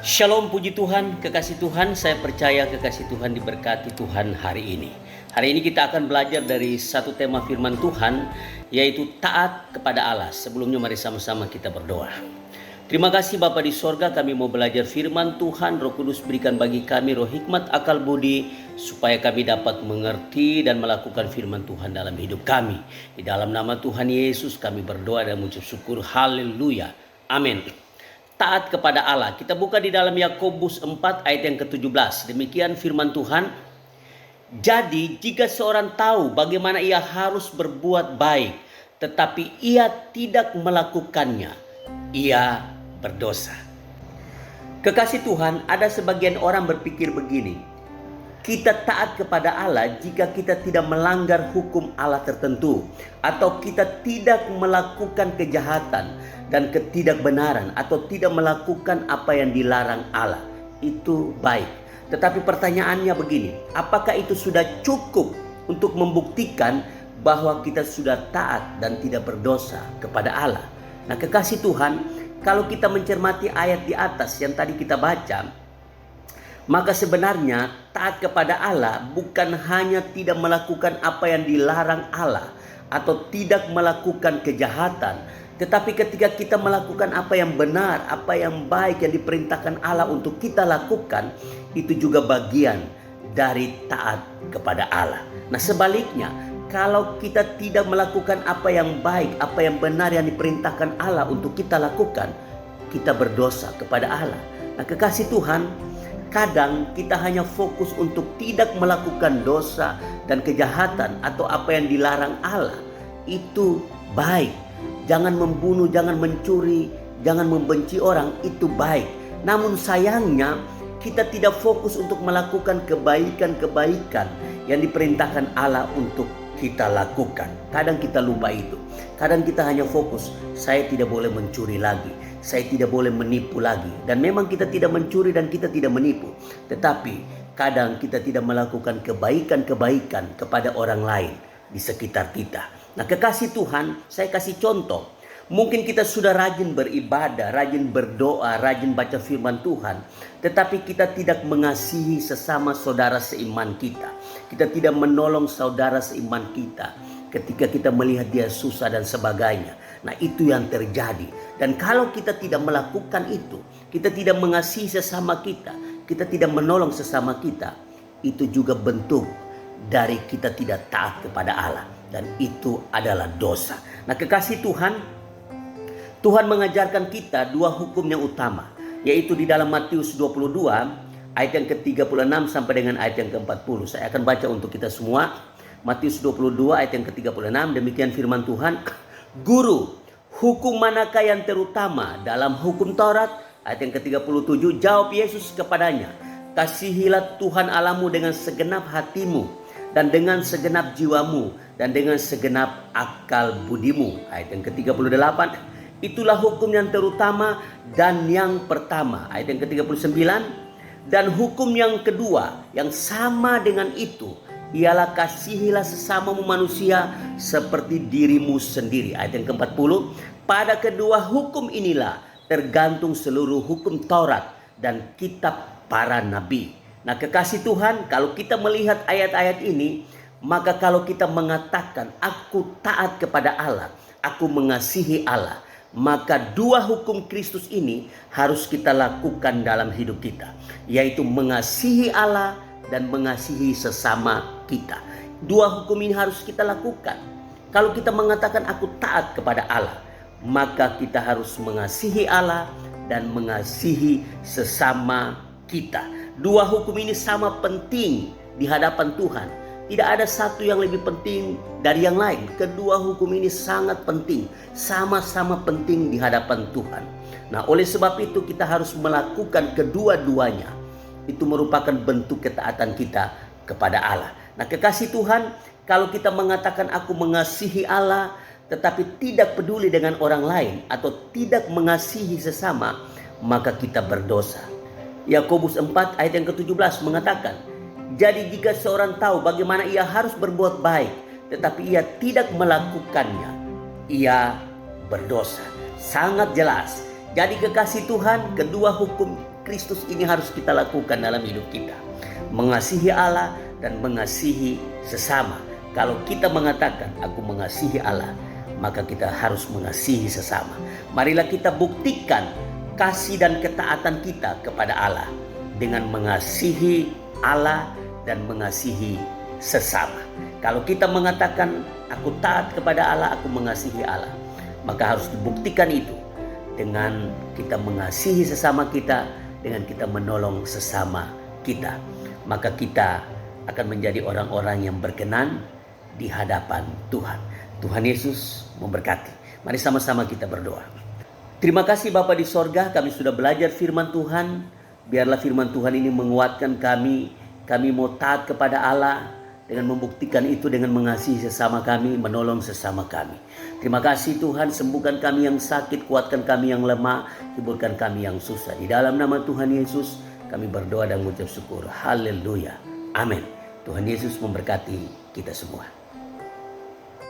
Shalom, puji Tuhan, kekasih Tuhan. Saya percaya kekasih Tuhan diberkati Tuhan hari ini. Hari ini kita akan belajar dari satu tema firman Tuhan, yaitu taat kepada Allah. Sebelumnya mari sama-sama kita berdoa. Terima kasih Bapa di sorga, kami mau belajar firman Tuhan. Roh Kudus berikan bagi kami roh hikmat, akal budi, supaya kami dapat mengerti dan melakukan firman Tuhan dalam hidup kami. Di dalam nama Tuhan Yesus kami berdoa dan mengucap syukur. Haleluya. Amin. Taat kepada Allah. Kita buka di dalam Yakobus 4 ayat yang ke-17. Demikian firman Tuhan. Jadi jika seorang tahu bagaimana ia harus berbuat baik, tetapi ia tidak melakukannya, ia berdosa. Kekasih Tuhan, ada sebagian orang berpikir begini. Kita taat kepada Allah jika kita tidak melanggar hukum Allah tertentu, atau kita tidak melakukan kejahatan dan ketidakbenaran, atau tidak melakukan apa yang dilarang Allah. Itu baik. Tetapi pertanyaannya begini, apakah itu sudah cukup untuk membuktikan bahwa kita sudah taat dan tidak berdosa kepada Allah? Nah, kekasih Tuhan, kalau kita mencermati ayat di atas yang tadi kita baca, maka sebenarnya taat kepada Allah bukan hanya tidak melakukan apa yang dilarang Allah atau tidak melakukan kejahatan, tetapi ketika kita melakukan apa yang benar, apa yang baik yang diperintahkan Allah untuk kita lakukan, itu juga bagian dari taat kepada Allah. Nah, sebaliknya, kalau kita tidak melakukan apa yang baik, apa yang benar yang diperintahkan Allah untuk kita lakukan, kita berdosa kepada Allah. Nah, kekasih Tuhan, kadang kita hanya fokus untuk tidak melakukan dosa dan kejahatan atau apa yang dilarang Allah. Itu baik. Jangan membunuh, jangan mencuri, jangan membenci orang, itu baik. Namun sayangnya kita tidak fokus untuk melakukan kebaikan-kebaikan yang diperintahkan Allah untuk kita lakukan. Kadang kita lupa itu. Kadang kita hanya fokus, saya tidak boleh mencuri lagi, saya tidak boleh menipu lagi. Dan memang kita tidak mencuri dan kita tidak menipu. Tetapi kadang kita tidak melakukan kebaikan-kebaikan kepada orang lain di sekitar kita. Nah, kekasih Tuhan, saya kasih contoh. Mungkin kita sudah rajin beribadah, rajin berdoa, rajin baca firman Tuhan, tetapi kita tidak mengasihi sesama saudara seiman kita. Kita tidak menolong saudara seiman kita ketika kita melihat dia susah dan sebagainya. Nah, itu yang terjadi. Dan kalau kita tidak melakukan itu, kita tidak mengasihi sesama kita, kita tidak menolong sesama kita, itu juga bentuk dari kita tidak taat kepada Allah. Dan itu adalah dosa. Nah, kekasih Tuhan, Tuhan mengajarkan kita dua hukum yang utama, yaitu di dalam Matius 22 ayat yang ke-36 sampai dengan ayat yang ke-40. Saya akan baca untuk kita semua. Matius 22 ayat yang ke-36, demikian firman Tuhan. Guru, hukum manakah yang terutama dalam hukum Taurat? Ayat yang ke-37, jawab Yesus kepadanya, kasihilah Tuhan Allahmu dengan segenap hatimu, dan dengan segenap jiwamu, dan dengan segenap akal budimu. Ayat yang ke-38, itulah hukum yang terutama dan yang pertama. Ayat yang ke-39, dan hukum yang kedua yang sama dengan itu, ialah kasihilah sesamamu manusia seperti dirimu sendiri. Ayat yang ke-40, pada kedua hukum inilah tergantung seluruh hukum Taurat dan kitab para nabi. Nah, kekasih Tuhan, kalau kita melihat ayat-ayat ini, maka kalau kita mengatakan aku taat kepada Allah, aku mengasihi Allah, maka dua hukum Kristus ini harus kita lakukan dalam hidup kita, yaitu mengasihi Allah dan mengasihi sesama kita. Dua hukum ini harus kita lakukan. Kalau kita mengatakan aku taat kepada Allah, maka kita harus mengasihi Allah dan mengasihi sesama kita. Dua hukum ini sama penting di hadapan Tuhan. Tidak ada satu yang lebih penting dari yang lain. Kedua hukum ini sangat penting, sama-sama penting di hadapan Tuhan. Nah, oleh sebab itu kita harus melakukan kedua-duanya. Itu merupakan bentuk ketaatan kita kepada Allah. Nah, kekasih Tuhan, kalau kita mengatakan aku mengasihi Allah, tetapi tidak peduli dengan orang lain atau tidak mengasihi sesama, maka kita berdosa. Yakobus 4 ayat yang ke-17 mengatakan, jadi jika seorang tahu bagaimana ia harus berbuat baik, tetapi ia tidak melakukannya, ia berdosa. Sangat jelas. Jadi kekasih Tuhan, kedua hukum Kristus ini harus kita lakukan dalam hidup kita. Mengasihi Allah dan mengasihi sesama. Kalau kita mengatakan aku mengasihi Allah, maka kita harus mengasihi sesama. Marilah kita buktikan kasih dan ketaatan kita kepada Allah dengan mengasihi Allah dan mengasihi sesama. Kalau kita mengatakan aku taat kepada Allah, aku mengasihi Allah, maka harus dibuktikan itu dengan kita mengasihi sesama kita, dengan kita menolong sesama kita. Maka kita akan menjadi orang-orang yang berkenan di hadapan Tuhan. Tuhan Yesus memberkati. Mari sama-sama kita berdoa. Terima kasih Bapa di sorga, kami sudah belajar firman Tuhan. Biarlah firman Tuhan ini menguatkan kami. Kami mau taat kepada Allah dengan membuktikan itu dengan mengasihi sesama kami, menolong sesama kami. Terima kasih Tuhan, sembuhkan kami yang sakit, kuatkan kami yang lemah, hiburkan kami yang susah. Di dalam nama Tuhan Yesus kami berdoa dan mengucap syukur. Haleluya. Amin. Tuhan Yesus memberkati kita semua.